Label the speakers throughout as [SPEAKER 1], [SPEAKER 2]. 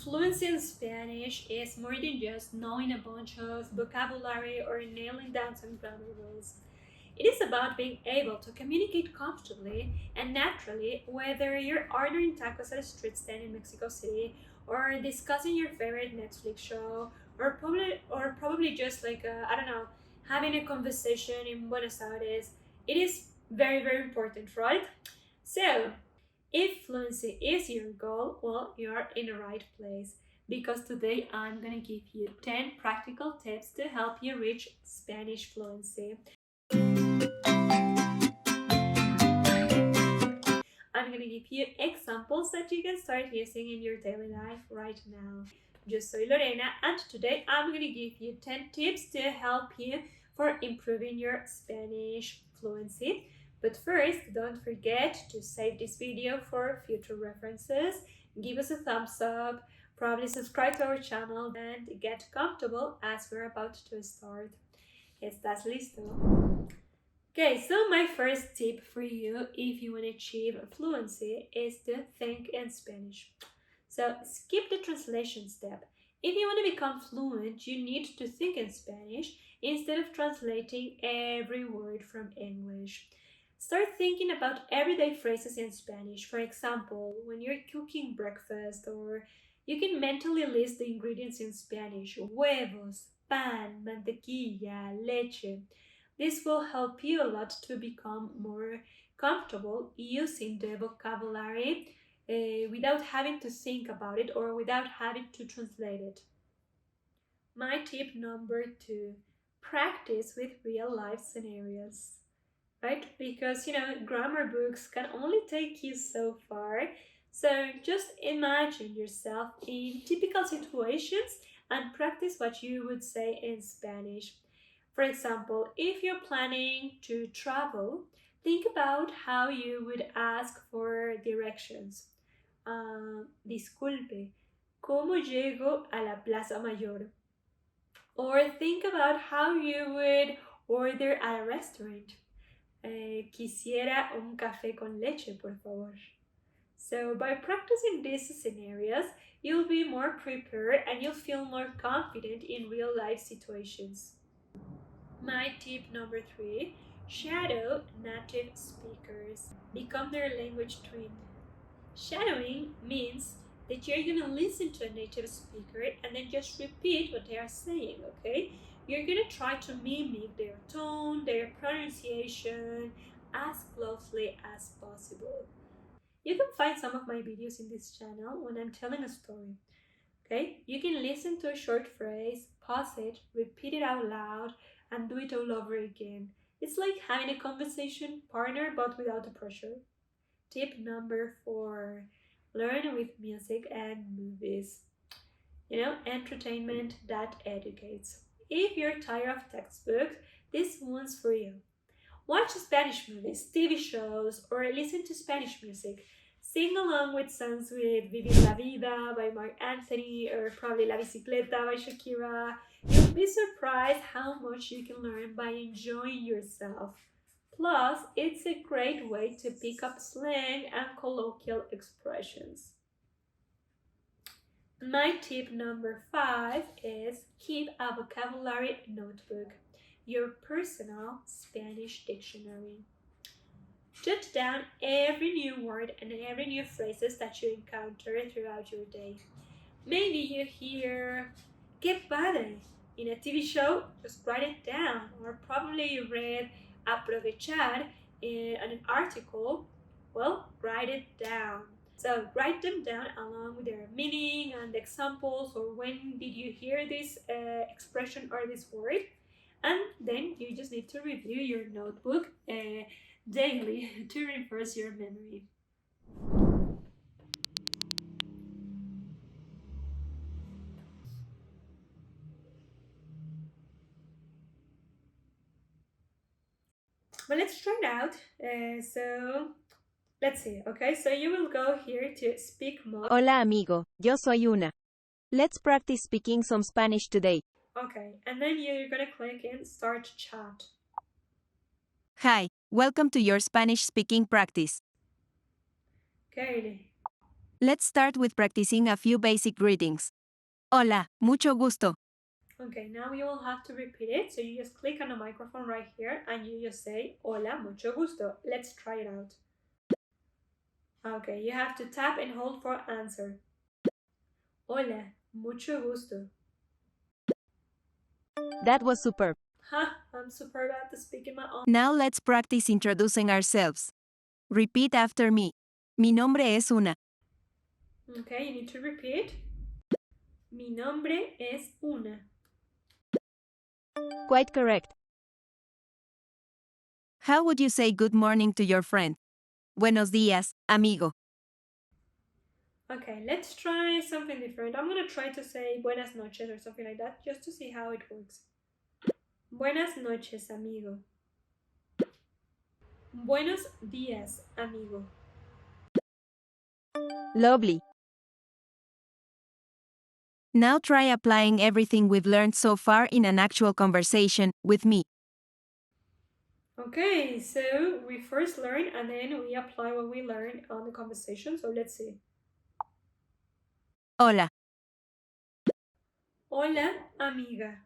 [SPEAKER 1] Fluency in Spanish is more than just knowing a bunch of vocabulary or nailing down some grammar rules. It is about being able to communicate comfortably and naturally, whether you're ordering tacos at a street stand in Mexico City or discussing your favorite Netflix show or probably just like I don't know, having a conversation in Buenos Aires. It is very important, right? So, if fluency is your goal, well, you're in the right place because today I'm going to give you 10 practical tips to help you reach Spanish fluency. I'm going to give you examples that you can start using in your daily life right now. Yo soy Lorena, and today I'm going to give you 10 tips to help you for improving your Spanish fluency. But first, don't forget to save this video for future references, give us a thumbs up, probably subscribe to our channel, and get comfortable as we're about to start. ¿Estás listo? Okay, so my first tip for you if you want to achieve fluency is to think in Spanish. So skip the translation step. If you want to become fluent, you need to think in Spanish instead of translating every word from English. Start thinking about everyday phrases in Spanish. For example, when you're cooking breakfast, or you can mentally list the ingredients in Spanish: huevos, pan, mantequilla, leche. This will help you a lot to become more comfortable using the vocabulary without having to think about it or without having to translate it. My tip number two: practice with real life scenarios. Right? Because grammar books can only take you so far. So just imagine yourself in typical situations and practice what you would say in Spanish. For example, if you're planning to travel, think about how you would ask for directions. Disculpe, ¿cómo llego a la Plaza Mayor? Or think about how you would order at a restaurant. Quisiera un café con leche, por favor. So by practicing these scenarios, you'll be more prepared and you'll feel more confident in real life situations. My tip number three: shadow native speakers. Become their language twin. Shadowing means that you're going to listen to a native speaker and then just repeat what they are saying, okay? You're going to try to mimic their tone, their pronunciation as closely as possible. You can find some of my videos in this channel when I'm telling a story. Okay, you can listen to a short phrase, pause it, repeat it out loud, and do it all over again. It's like having a conversation partner but without the pressure. Tip number four: learn with music and movies. Entertainment that educates. If you're tired of textbooks, this one's for you. Watch Spanish movies, TV shows, or listen to Spanish music. Sing along with songs with Vivir la Vida by Mark Anthony or probably La Bicicleta by Shakira. You'll be surprised how much you can learn by enjoying yourself. Plus, it's a great way to pick up slang and colloquial expressions. My tip number five is keep a vocabulary notebook, your personal Spanish dictionary. Jot down every new word and every new phrases that you encounter throughout your day. Maybe you hear "qué padre" in a TV show, just write it down. Or probably you read aprovechar in an article, well, write it down. So write them down along with their meaning and examples, or when did you hear this expression or this word. And then you just need to review your notebook daily to reinforce your memory. But let's try it out. So let's see, okay? So you will go here to speak mode.
[SPEAKER 2] Hola amigo, yo soy Una. Let's practice speaking some Spanish today.
[SPEAKER 1] Okay, and then you're gonna click in start chat.
[SPEAKER 2] Hi, welcome to your Spanish speaking practice.
[SPEAKER 1] Okay,
[SPEAKER 2] Let's start with practicing a few basic greetings. Hola, mucho gusto.
[SPEAKER 1] Okay, now you will have to repeat it. So you just click on the microphone right here and you just say, Hola, mucho gusto. Let's try it out. Okay, you have to tap and hold for answer. Hola, mucho gusto.
[SPEAKER 2] That was superb.
[SPEAKER 1] Ha, I'm super bad at speaking my own.
[SPEAKER 2] Now let's practice introducing ourselves. Repeat after me. Mi nombre es Una.
[SPEAKER 1] Okay, you need to repeat. Mi nombre es Una.
[SPEAKER 2] Quite correct. How would you say good morning to your friend? Buenos días, amigo.
[SPEAKER 1] Okay, let's try something different. I'm gonna try to say buenas noches or something like that just to see how it works. Buenas noches, amigo. Buenos días, amigo.
[SPEAKER 2] Lovely. Now try applying everything we've learned so far in an actual conversation with me.
[SPEAKER 1] Okay, so we first learn and then we apply what we learned on the conversation. So let's see.
[SPEAKER 2] Hola.
[SPEAKER 1] Hola, amiga.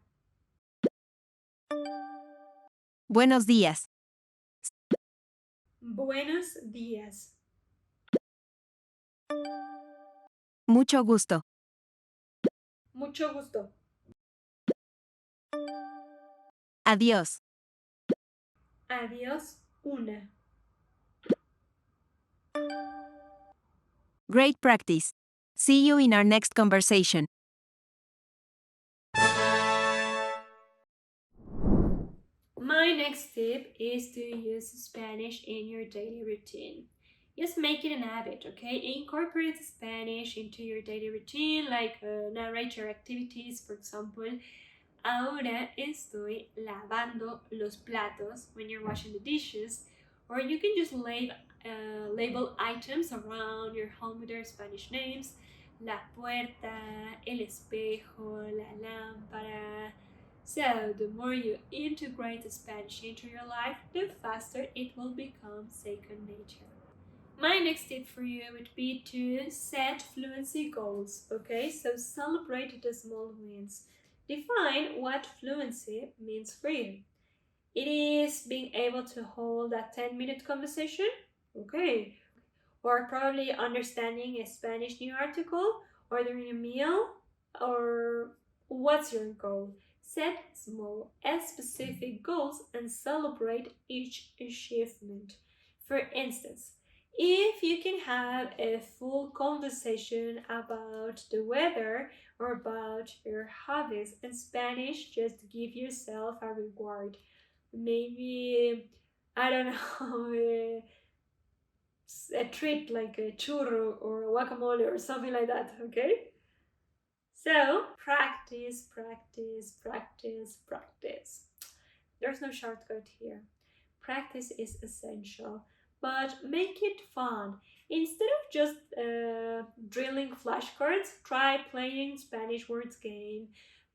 [SPEAKER 2] Buenos días.
[SPEAKER 1] Buenos días.
[SPEAKER 2] Mucho gusto.
[SPEAKER 1] Mucho gusto.
[SPEAKER 2] Adiós.
[SPEAKER 1] Adiós, Una.
[SPEAKER 2] Great practice. See you in our next conversation.
[SPEAKER 1] My next tip is to use Spanish in your daily routine. Just make it an habit, okay? Incorporate Spanish into your daily routine, like narrate your activities, for example. Ahora estoy lavando los platos when you're washing the dishes, or you can just label items around your home with their Spanish names. La puerta, el espejo, la lámpara. So, the more you integrate Spanish into your life, the faster it will become second nature. My next tip for you would be to set fluency goals, okay? So, celebrate the small wins. Define what fluency means for you. It is being able to hold a 10-minute conversation, okay? Or probably understanding a Spanish new article, ordering a meal, or what's your goal? Set small and specific goals and celebrate each achievement. For instance, if you can have a full conversation about the weather or about your hobbies in Spanish, just give yourself a reward. Maybe, I don't know, a treat like a churro or a guacamole or something like that, okay? So, practice, practice, practice, practice. There's no shortcut here. Practice is essential, but make it fun. Instead of just drilling flashcards, try playing Spanish words game,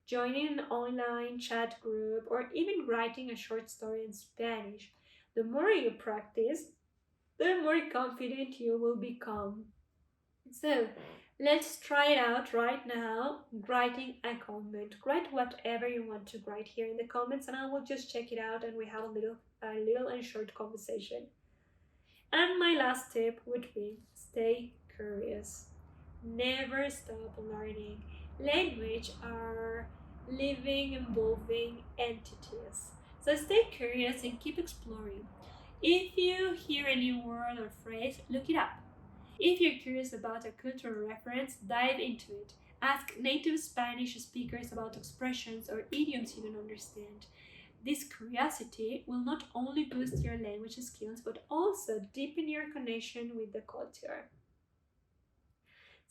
[SPEAKER 1] joining an online chat group, or even writing a short story in Spanish. The more you practice, the more confident you will become. So, let's try it out right now. Writing a comment. Write whatever you want to write here in the comments, and I will just check it out, and we have a little and short conversation. And my last tip would be stay curious. Never stop learning. Language are living, evolving entities. So stay curious and keep exploring. If you hear a new word or phrase, look it up. If you're curious about a cultural reference, dive into it. Ask native Spanish speakers about expressions or idioms you don't understand. This curiosity will not only boost your language skills but also deepen your connection with the culture.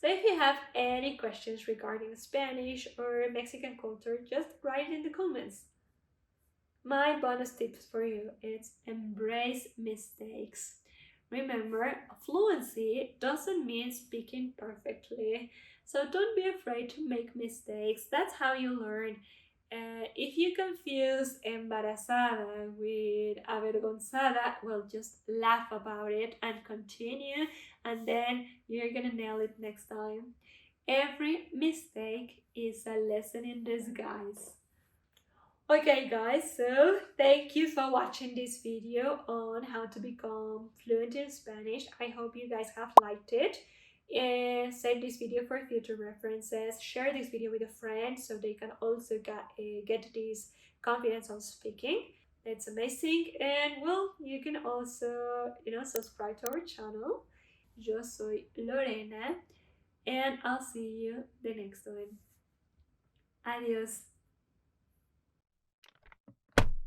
[SPEAKER 1] So, if you have any questions regarding Spanish or Mexican culture, just write it in the comments. My bonus tips for you is embrace mistakes. Remember, fluency doesn't mean speaking perfectly, so don't be afraid to make mistakes. That's how you learn. If you confuse embarazada with avergonzada, well, just laugh about it and continue, and then you're gonna nail it next time. Every mistake is a lesson in disguise. Okay guys, so thank you for watching this video on how to become fluent in Spanish. I hope you guys have liked it. Save this video for future references. Share this video with a friend so they can also get this confidence on speaking. It's amazing. And well, you can also, subscribe to our channel. Yo soy Lorena and I'll see you the next time. Adios.